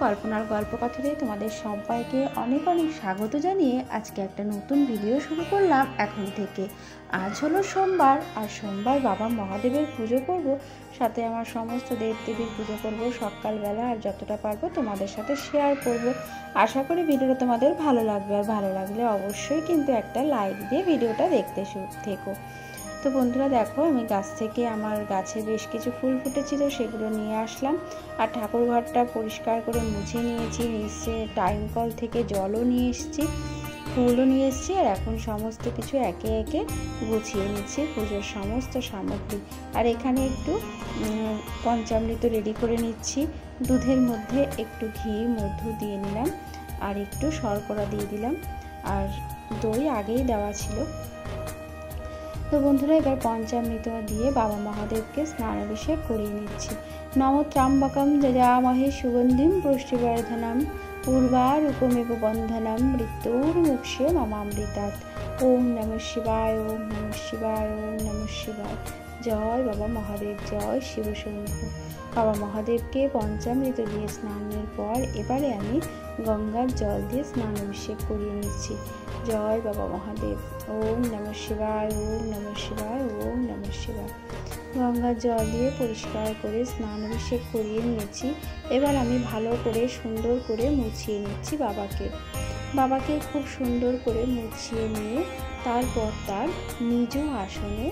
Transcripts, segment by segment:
কল্পনার গল্পকথাতে তোমাদের সবাইকে অনেক অনেক স্বাগত জানিয়ে আজকে একটা নতুন ভিডিও শুরু করলাম এখন থেকে। আজ হলো সোমবার, আর সোমবার বাবা মহাদেবের পুজো করব, সাথে আমার সমস্ত দেবদেবীর পুজো করব সকালবেলা, আর যতটা পারবো তোমাদের সাথে শেয়ার করব। আশা করি ভিডিওটা তোমাদের ভালো লাগবে, আর ভালো লাগলে অবশ্যই কিন্তু একটা লাইক দিয়ে ভিডিওটা দেখতে থেকো। তো বন্ধুরা দেখো, আমি গাছ থেকে আমার গাছে বেশ কিছু ফুল ফুটেছিল, সেগুলো নিয়ে আসলাম, আর ঠাকুর ঘরটা পরিষ্কার করে মুছে নিয়েছি। নিচে টাইম কল থেকে জলও নিয়ে এসেছি, ফুলও নিয়ে এসেছি, আর এখন সমস্ত কিছু একে একে গুছিয়ে নিচ্ছি পুজোর সমস্ত সামগ্রী। আর এখানে একটু পঞ্চামৃত রেডি করে নিচ্ছি। দুধের মধ্যে একটু ঘি মধু দিয়ে নিলাম, আর একটু শর্করা দিয়ে দিলাম, আর দই আগেই দেওয়া ছিল। তো বন্ধুরা, এবার পঞ্চামৃত দিয়ে বাবা মহাদেবকে স্নানাভিষেক করিয়ে নিচ্ছি। নম ত্র্যম্বকম যজামহে সুগন্ধিম পুষ্টিবর্ধনম উর্বারুকমিব বন্ধনম মৃত্যুর্মুক্ষে মমামৃতাৎ। ওম নমঃ শিবায়, ওম নমঃ শিবায়, ওম নমঃ শিবায়। জয় বাবা মহাদেব, জয় শিব শম্ভু। বাবা মহাদেবকে পঞ্চামৃত দিয়ে স্নানের পর এবারে আমি গঙ্গার জল দিয়ে স্নানাভিষেক করিয়ে নিচ্ছি। জয় বাবা মহাদেব। ওম নমঃ শিবায়, ওম নমঃ শিবায়, ওম নমঃ শিবায়। গঙ্গার জল দিয়ে পরিষ্কার করে স্নানাভিষেক করিয়ে নিয়েছি। এবার আমি ভালো করে সুন্দর করে মুছিয়ে নিচ্ছি বাবাকে খুব সুন্দর করে মুছিয়ে নিয়ে তারপর তার নিজ আসনে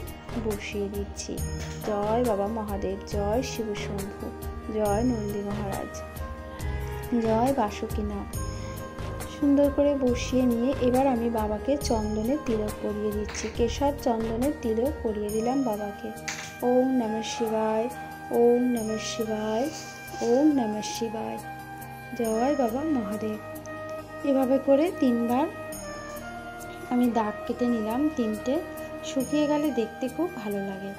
বসিয়ে দিচ্ছি। জয় বাবা মহাদেব, জয় শিব শম্ভু, জয় নন্দী মহারাজ, জয় বাসুকীনাথ। সুন্দর করে বসিয়ে নিয়ে এবার আমি বাবাকে চন্দনের তিলক পরিয়ে দিচ্ছি। কেশর চন্দনের তিলক পরিয়ে দিলাম বাবাকে। ওম নমঃ শিবায়, ওম নমঃ শিবায়, ওম নমঃ শিবায়। জয় বাবা মহাদেব। এভাবে করে 3 বার আমি দাগ কেটে নিলাম, 3টে। শুকিয়ে গেলে দেখতে খুব ভালো লাগে।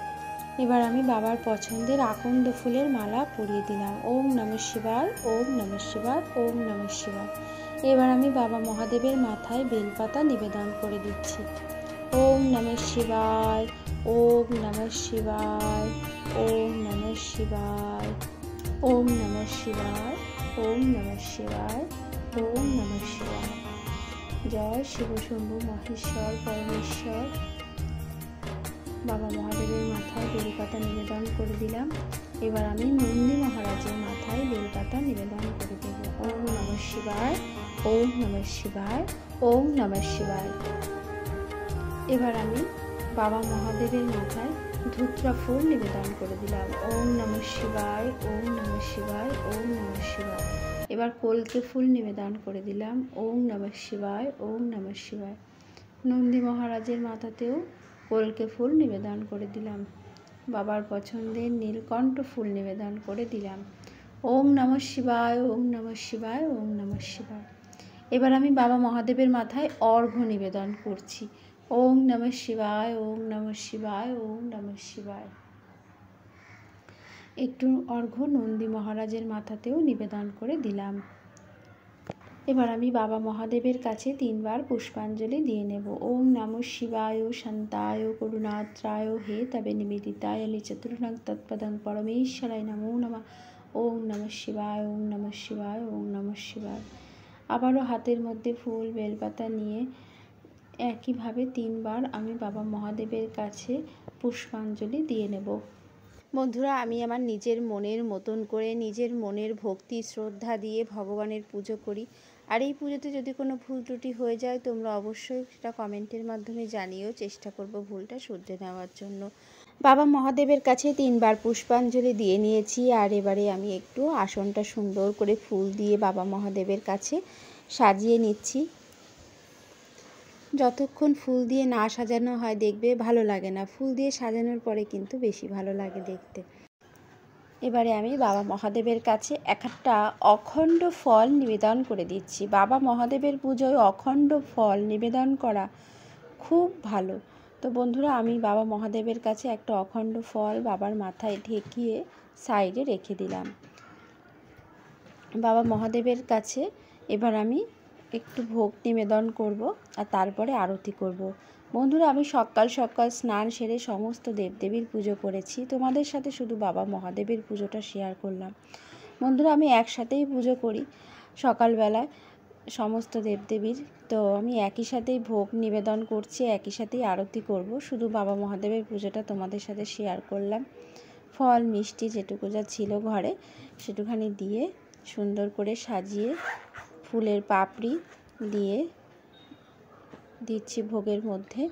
এবার আমি বাবার পছন্দের আকন্দ ফুলের মালা পরিয়ে দিলাম। ওম নমঃ শিবায়, ওম নমঃ শিবায়, ওম নমঃ শিবায়। এবার আমি বাবা মহাদেবের মাথায় বেলপাতা নিবেদন করে দিচ্ছি। ওম নমঃ শিবায়, ওম নমঃ শিবায়, ওম নমঃ শিবায়, ওম নমঃ শিবায়, ওম নমঃ শিবায়, ওম নমঃ শিবায়। জয় শিব শম্ভু মহেশ্বর পরমেশ্বর। বাবা মহাদেবের মাথায় বেলপাতা নিবেদন করে দিলাম। এবার আমি নন্দী মহারাজের মাথায় বেলপাতা নিবেদন করে দেব। ওম নমঃ শিবায়, ওম নমঃ শিবায়, ওম নমঃ শিবায়। এবার আমি বাবা মহাদেবের মাথায় ধূত্রা ফুল নিবেদন করে দিলাম। ওম নমঃ শিবায়, ওম নমঃ শিবায়, ওম নমঃ শিবায়। এবার কলকে ফুল নিবেদন করে দিলাম। ওম নমঃ শিবায়, ওম নমঃ শিবায়। নন্দী মহারাজের মাথাতেও কলকে ফুল নিবেদন করে দিলাম। বাবার পছন্দের নীলকণ্ঠ ফুল নিবেদন করে দিলাম। ওম নমঃ শিবায়, ওম নমঃ শিবায়, ওম নমঃ শিবায়। এবার আমি বাবা মহাদেবের মাথায় অর্ঘ্য নিবেদন করছি। ওম নমঃ শিবায়, ওম নমঃ শিবায়, ওম নমঃ শিবায়। একটু অর্ঘ্য নন্দী মহারাজের মাথাতেও নিবেদন করে দিলাম। এবার আমি বাবা মহাদেবের কাছে 3 বার পুষ্পাঞ্জলি দিয়ে নেব। ওম নমঃ শিবায় শান্তায় করুণাত্রায় হে তবে নিবেদিতায় চতুর্ণং তৎপদং পরমেশ্বরায় নমো নমঃ। ওম নমঃ শিবায়, ওম নমঃ শিবায়, ওম নমঃ শিবায়। আবারও হাতের মধ্যে ফুল বেলপাতা নিয়ে একইভাবে 3 বার আমি বাবা মহাদেবের কাছে পুষ্পাঞ্জলি দিয়ে নেব। বন্ধুরা, আমি আমার নিজের মনের মতন করে নিজের মনের ভক্তি শ্রদ্ধা দিয়ে ভগবানের পুজো করি। আর এই পুজোতে যদি কোনো ভুল ত্রুটি হয়ে যায় তোমরা অবশ্যই সেটা কমেন্টের মাধ্যমে জানিও, চেষ্টা করব ভুলটা শুধরে নেওয়ার জন্য। বাবা মহাদেবের কাছে 3 বার পুষ্পাঞ্জলি দিয়ে নিয়েছি। আর এবারে আমি একটু আসনটা সুন্দর করে ফুল দিয়ে বাবা মহাদেবের কাছে সাজিয়ে নিচ্ছি। যতক্ষণ ফুল দিয়ে না সাজানো হয় দেখবে ভালো লাগে না, ফুল দিয়ে সাজানোর পরে কিন্তু বেশি ভালো লাগে দেখতে। এবারে আমি বাবা মহাদেবের কাছে একটা অখণ্ড ফল নিবেদন করে দিচ্ছি। বাবা মহাদেবের পুজোয় অখণ্ড ফল নিবেদন করা খুব ভালো। তো বন্ধুরা, আমি বাবা মহাদেবের কাছে একটা অখণ্ড ফল বাবার মাথায় ঠেকিয়ে সাইডে রেখে দিলাম। বাবা মহাদেবের কাছে এবার আমি একটু ভোগ নিবেদন করব, আর তারপরে আরতি করব। বন্ধুরা, আমি সকাল সকাল স্নান সেরে সমস্ত দেবদেবীর পুজো করেছি, তোমাদের সাথে শুধু বাবা মহাদেবের পুজোটা শেয়ার করলাম। বন্ধুরা আমি একসাথেই পুজো করি সকালবেলায় সমস্ত দেবদেবীর, তো আমি একই সাথেই ভোগ নিবেদন করছি, একই সাথেই আরতি করব। শুধু বাবা মহাদেবের পুজোটা তোমাদের সাথে শেয়ার করলাম। ফল মিষ্টি যেটুকু যা ছিল ঘরে সেটুখানি দিয়ে সুন্দর করে সাজিয়ে ফুলের পাপড়ি দিয়ে দিচ্ছি ভোগের মধ্যে,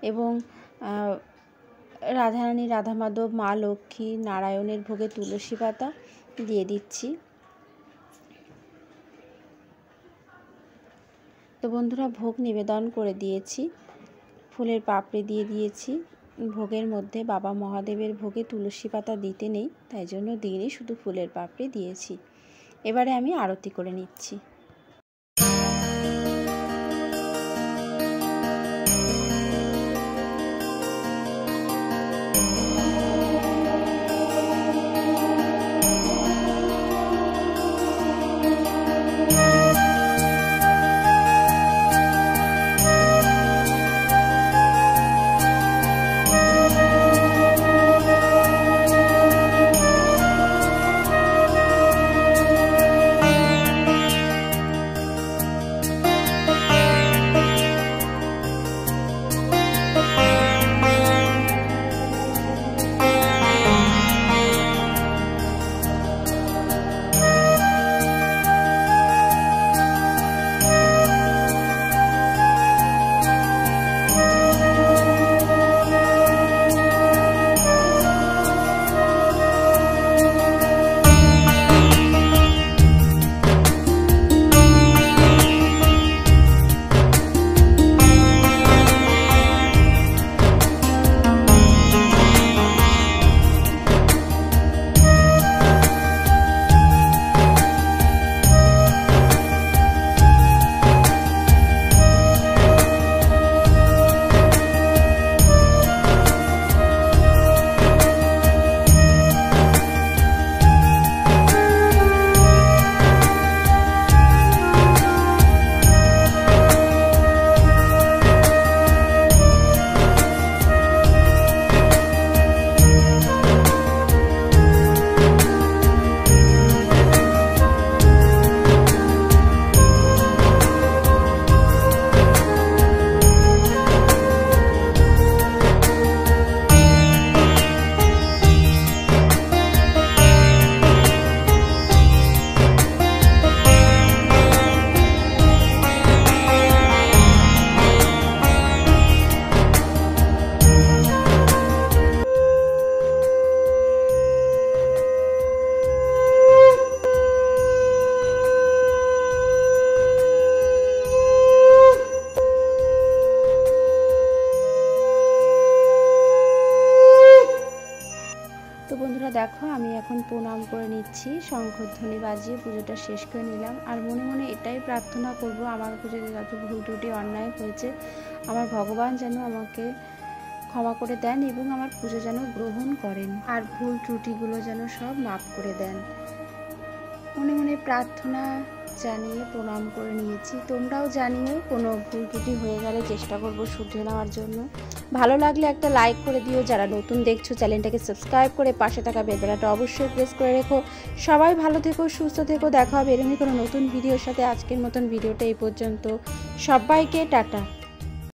এবং রাধারানী, রাধা মাধব, মা লক্ষ্মী, নারায়ণের ভোগে তুলসী পাতা দিয়ে দিচ্ছি। তো বন্ধুরা ভোগ নিবেদন করে দিয়েছি, ফুলের পাপড়ি দিয়ে দিয়েছি ভোগের মধ্যে। বাবা মহাদেবের ভোগে তুলসী পাতা দিতে নেই, তাই জন্য দিইনি, শুধু ফুলের পাপড়ি দিয়েছি। এবারে আমি আরতি করে নিচ্ছি। তো বন্ধুরা দেখো আমি এখন প্রণাম করে নিচ্ছি, শঙ্খধ্বনি বাজিয়ে পুজোটা শেষ করে নিলাম। আর মনে মনে এটাই প্রার্থনা করব, আমার পুজোতে যত ভুল ত্রুটি অন্যায় হয়েছে আমার ভগবান যেন আমাকে ক্ষমা করে দেন এবং আমার পুজো যেন গ্রহণ করেন, আর ভুল ত্রুটিগুলো যেন সব মাফ করে দেন। মনে মনে প্রার্থনা জানিয়ে প্রণাম করে নিয়েছি। তোমরাও জানিও কোনো ভুল ত্রুটি হয়ে গেলে চেষ্টা করব শুধরে নেওয়ার জন্য। ভালো লাগলে একটা লাইক করে দিও, যারা নতুন দেখছো চ্যানেলটাকে সাবস্ক্রাইব করে পাশে থাকা বেল বাটনটা অবশ্যই প্রেস করে রেখো। সবাই ভালো থেকো, সুস্থ থেকো, দেখা হবে এরকমই কোনো নতুন ভিডিওর সাথে। আজকের মতন ভিডিওটা এই পর্যন্ত, সবাইকে টাটা।